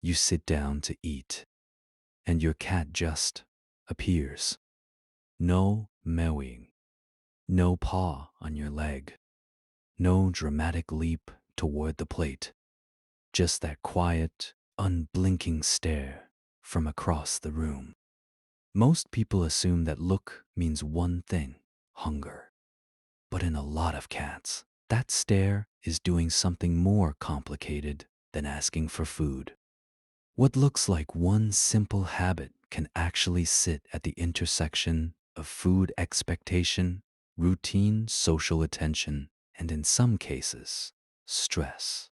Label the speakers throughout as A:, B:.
A: You sit down to eat, and your cat just appears. No mewing, no paw on your leg, no dramatic leap toward the plate. Just that quiet, unblinking stare from across the room. Most people assume that look means one thing: hunger. But in a lot of cats, that stare is doing something more complicated than asking for food. What looks like one simple habit can actually sit at the intersection of food expectation, routine social attention, and in some cases, stress.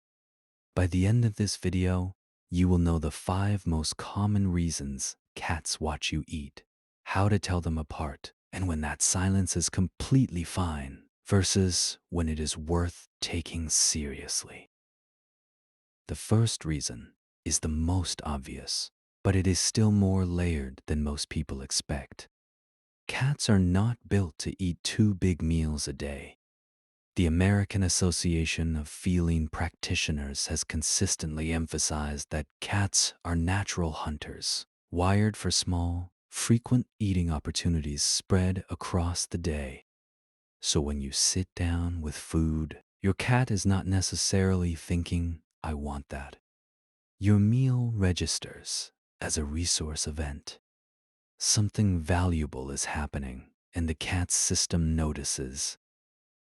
A: By the end of this video, you will know the 5 most common reasons cats watch you eat, how to tell them apart, and when that silence is completely fine versus when it is worth taking seriously. The first reason is the most obvious, but it is still more layered than most people expect. Cats are not built to eat 2 big meals a day. The American Association of Feline Practitioners has consistently emphasized that cats are natural hunters, wired for small, frequent eating opportunities spread across the day. So when you sit down with food, your cat is not necessarily thinking, "I want that." Your meal registers as a resource event. Something valuable is happening, and the cat's system notices.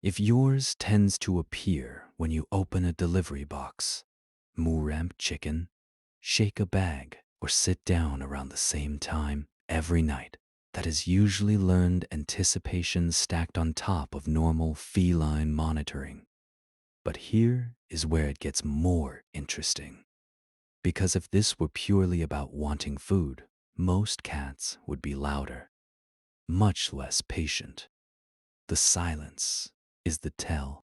A: If yours tends to appear when you open a delivery box, moo ramp chicken, shake a bag, or sit down around the same time every night, that is usually learned anticipation stacked on top of normal feline monitoring. But here is where it gets more interesting. Because if this were purely about wanting food, most cats would be louder, much less patient. The silence is the tell.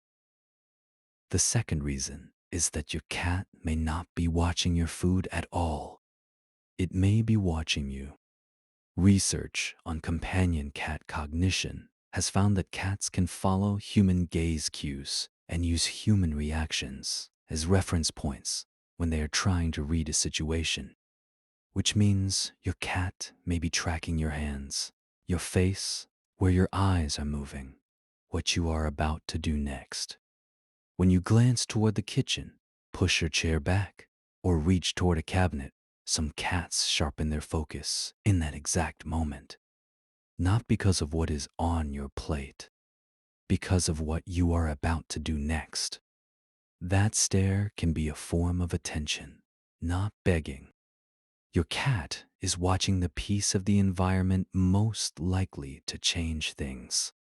A: The second reason is that your cat may not be watching your food at all. It may be watching you. Research on companion cat cognition has found that cats can follow human gaze cues and use human reactions as reference points when they are trying to read a situation, which means your cat may be tracking your hands, your face, where your eyes are moving, what you are about to do next. When you glance toward the kitchen, push your chair back, or reach toward a cabinet, some cats sharpen their focus in that exact moment. Not because of what is on your plate, because of what you are about to do next. That stare can be a form of attention, not begging. Your cat is watching the piece of the environment most likely to change things.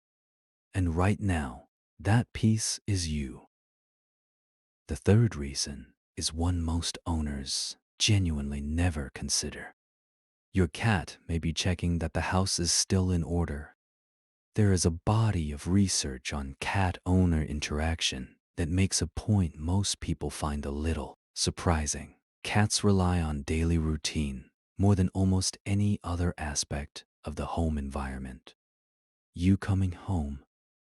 A: And right now, that piece is you. The third reason is one most owners genuinely never consider. Your cat may be checking that the house is still in order. There is a body of research on cat-owner interaction that makes a point most people find a little surprising. Cats rely on daily routine more than almost any other aspect of the home environment. You coming home,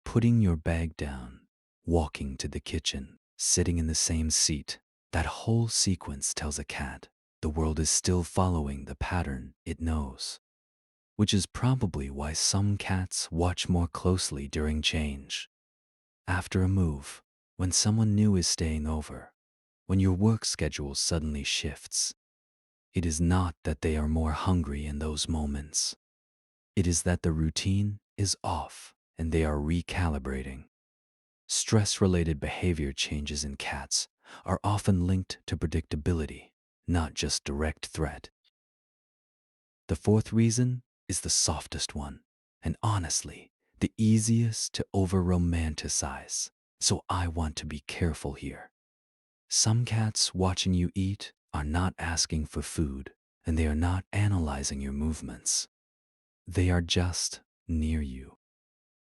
A: putting your bag down, walking to the kitchen, sitting in the same seat, that whole sequence tells a cat the world is still following the pattern it knows. Which is probably why some cats watch more closely during change. After a move, when someone new is staying over, when your work schedule suddenly shifts, it is not that they are more hungry in those moments. It is that the routine is off and they are recalibrating. Stress-related behavior changes in cats are often linked to predictability, not just direct threat. The fourth reason is the softest one, and honestly, the easiest to over-romanticize, so I want to be careful here. Some cats watching you eat are not asking for food, and they are not analyzing your movements. They are just near you.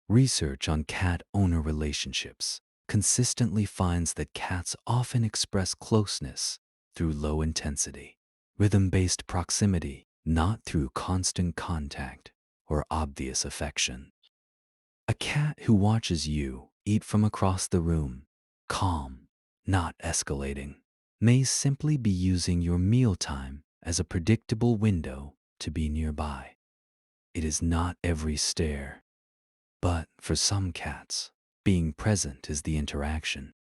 A: Research on cat-owner relationships consistently finds that cats often express closeness through low intensity, rhythm-based proximity, not through constant contact or obvious affection. A cat who watches you eat from across the room, calm, not escalating, may simply be using your mealtime as a predictable window to be nearby. It is not every stare, but for some cats, being present is the interaction.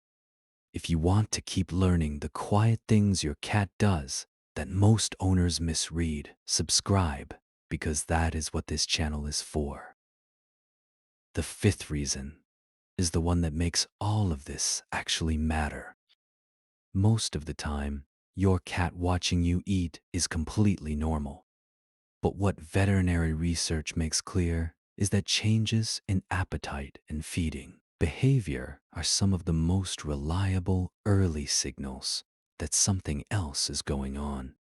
A: If you want to keep learning the quiet things your cat does that most owners misread, subscribe, because that is what this channel is for. The fifth reason is the one that makes all of this actually matter. Most of the time, your cat watching you eat is completely normal. But what veterinary research makes clear is that changes in appetite and feeding behavior are some of the most reliable early signals that something else is going on.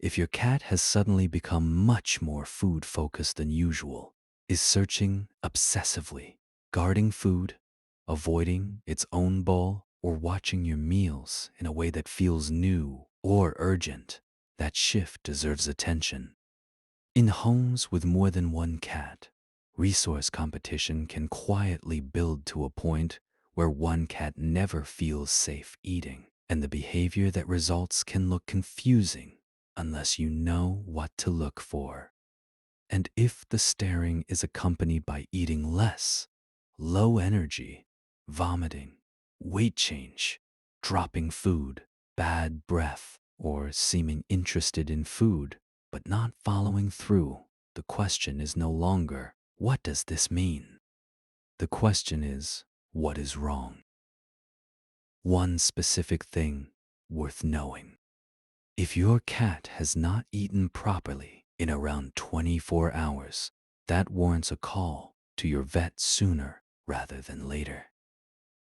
A: If your cat has suddenly become much more food focused than usual, is searching obsessively, guarding food, avoiding its own bowl, or watching your meals in a way that feels new or urgent, that shift deserves attention. In homes with more than one cat, resource competition can quietly build to a point where one cat never feels safe eating, and the behavior that results can look confusing unless you know what to look for. And if the staring is accompanied by eating less, low energy, vomiting, weight change, dropping food, bad breath, or seeming interested in food but not following through, the question is no longer, what does this mean? The question is, what is wrong? One specific thing worth knowing. If your cat has not eaten properly in around 24 hours, that warrants a call to your vet sooner rather than later.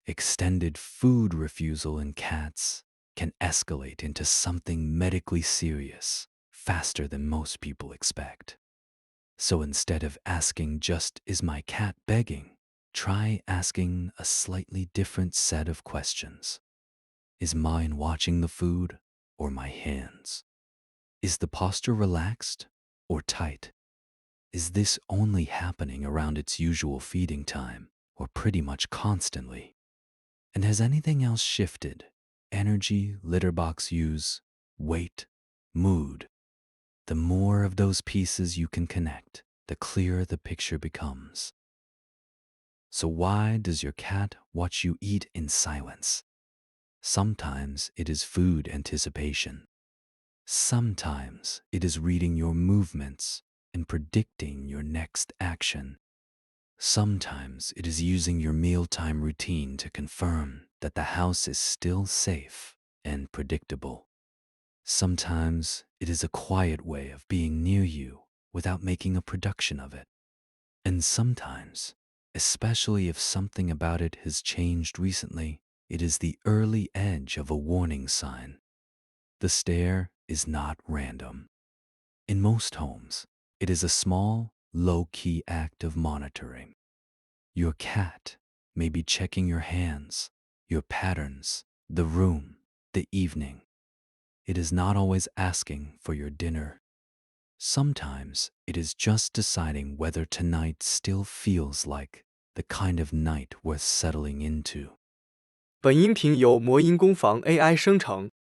A: Extended food refusal in cats can escalate into something medically serious faster than most people expect. So instead of asking just, is my cat begging? Try asking a slightly different set of questions. Is mine watching the food or my hands? Is the posture relaxed or tight? Is this only happening around its usual feeding time or pretty much constantly? And has anything else shifted? Energy, litter box use, weight, mood. The more of those pieces you can connect, the clearer the picture becomes. So why does your cat watch you eat in silence? Sometimes it is food anticipation. Sometimes it is reading your movements and predicting your next action. Sometimes it is using your mealtime routine to confirm that the house is still safe and predictable. Sometimes it is a quiet way of being near you without making a production of it. And sometimes, especially if something about it has changed recently, it is the early edge of a warning sign. The stare is not random. In most homes, it is a small, low-key act of monitoring. Your cat may be checking your hands, your patterns, the room, the evening. It is not always asking for your dinner. Sometimes it is just deciding whether tonight still feels like the kind of night worth settling into.
B: 本音频由魔音工坊 AI 生成，